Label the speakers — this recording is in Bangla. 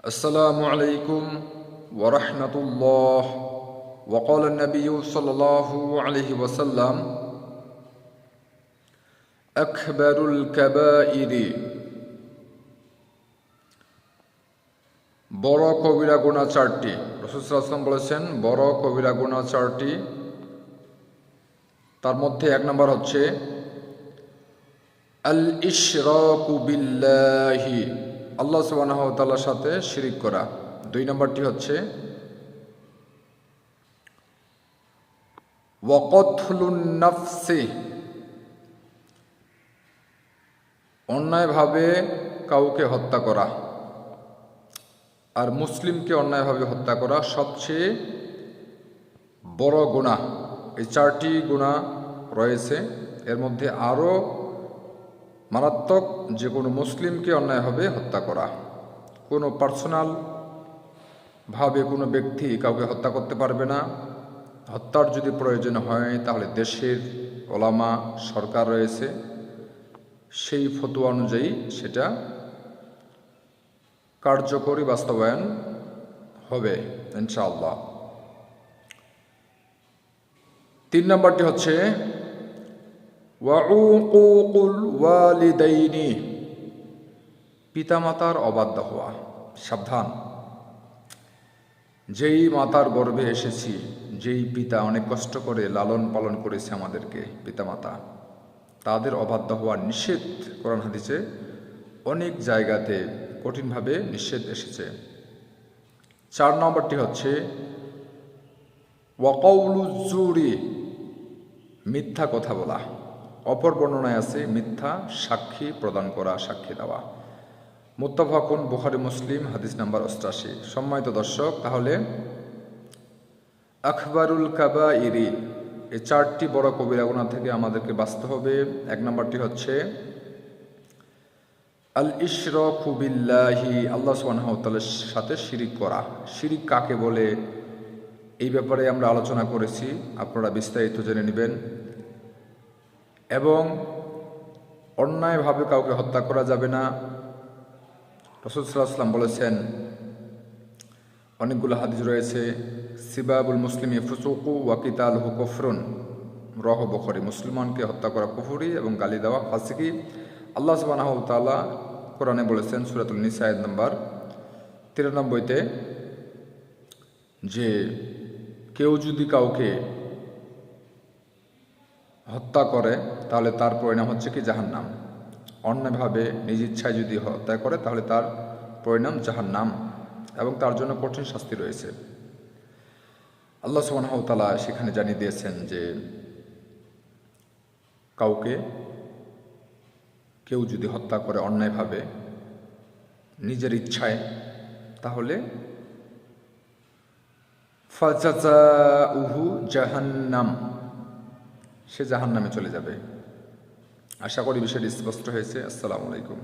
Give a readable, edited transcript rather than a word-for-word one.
Speaker 1: السلام عليكم ورحمة الله. وقال النبي صلى الله عليه وسلم أكبر الكبائر বড় কবিরা গুনাহ চারটি। রাসূল সাল্লাল্লাহু আলাইহি ওয়াসাল্লাম বলেছেন বড় কবিরা গুনাহ চারটি। তার মধ্যে এক নম্বর হচ্ছে আল ইশরাকু বিল্লাহি, আল্লাহ সুবহানাহু ওয়া তাআলার সাথে শিরিক করা। দুই নম্বরটি হচ্ছে ওয়া কতলুন নাফসি, অন্যায়ভাবে কাউকে হত্যা করা। আর মুসলিমকে অন্যায়ভাবে হত্যা করা সবচেয়ে বড় গুনাহ। এই চারটি গুনাহ রয়েছে, এর মধ্যে আরও মারাত্মক যে কোনো মুসলিমকে অন্যায়ভাবে হত্যা করা। কোনো পার্সোনাল ভাবে কোনো ব্যক্তি কাউকে হত্যা করতে পারবে না। হত্যার যদি প্রয়োজন হয় তাহলে দেশের ওলামা সরকার রয়েছে, সেই ফতোয়া অনুযায়ী সেটা কার্যকরী বাস্তবায়ন হবে ইনশাআল্লাহ। তিন নম্বরটি হচ্ছে ওয়াউকুকুল ওয়ালিদাইনি, পিতামাতার অবাধ্য হওয়া। সাবধান, যেই মাতার গর্ভে এসেছি, যেই পিতা অনেক কষ্ট করে লালন পালন করেছে আমাদেরকে, পিতামাতা, তাদের অবাধ্য হওয়া নিষেধ। কোরআন হাদিসে অনেক জায়গাতে কঠিনভাবে নিষেধ এসেছে। চার নম্বরটি হচ্ছে ওয়াকাউলুজ জুরি, মিথ্যা কথা বলা। অপর বর্ণনায় আছে মিথ্যা সাক্ষী প্রদান করা, সাক্ষী দেওয়া। মুত্তাফাকুন, বুখারী মুসলিম, হাদিস নাম্বার 88। সম্মানিত দর্শক, তাহলে আকবারুল কাবাইরি, এই চারটি বড় কবিরা গুনাহ থেকে আমাদেরকে বাঁচতে হবে। এক নম্বরটি হচ্ছে আল ইশরাকু বিল্লাহি, আল্লাহ সুবহানাহু ওয়া তাআলার সাথে শিরিক করা। শিরিক কাকে বলে এই ব্যাপারে আমরা আলোচনা করেছি, আপনারা বিস্তারিত জেনে নেবেন। এবং অন্যায়ভাবে কাউকে হত্যা করা যাবে না। রাসূল সাল্লাল্লাহু আলাইহি ওয়াসাল্লাম বলেছেন, অনেকগুলো হাদিস রয়েছে, সিবাবুল মুসলিমি ফুসুকু ওয়া কিতালুহু কুফরুন, রাওয়াহু বুখারী। মুসলমানকে হত্যা করা কুফরি এবং গালি দেওয়া ফাসিকি। আল্লাহ সুবহানাহু ওয়া তাআলা কোরআনে বলেছেন সূরাতুন নিসা আয়াত নাম্বার 93-তে যে কেউ যদি কাউকে হত্যা করে তাহলে তার পরিণাম হচ্ছে কি জাহান্নাম। অন্যভাবে নিজ ইচ্ছায় যদি হত্যা করে তাহলে তার পরিণাম জাহান্নাম, এবং তার জন্য কঠিন শাস্তি রয়েছে। আল্লাহ সুবহানাহু ওয়া তাআলা সেখানে জানিয়ে দিয়েছেন যে কেউ যদি হত্যা করে অন্যায়ভাবে নিজের ইচ্ছায়, তাহলে ফাজাযাউহু জাহান্নাম, সে জাহান্নামে চলে যাবে। আশা করি বিষয়টি স্পষ্ট হয়েছে। আসসালামু আলাইকুম।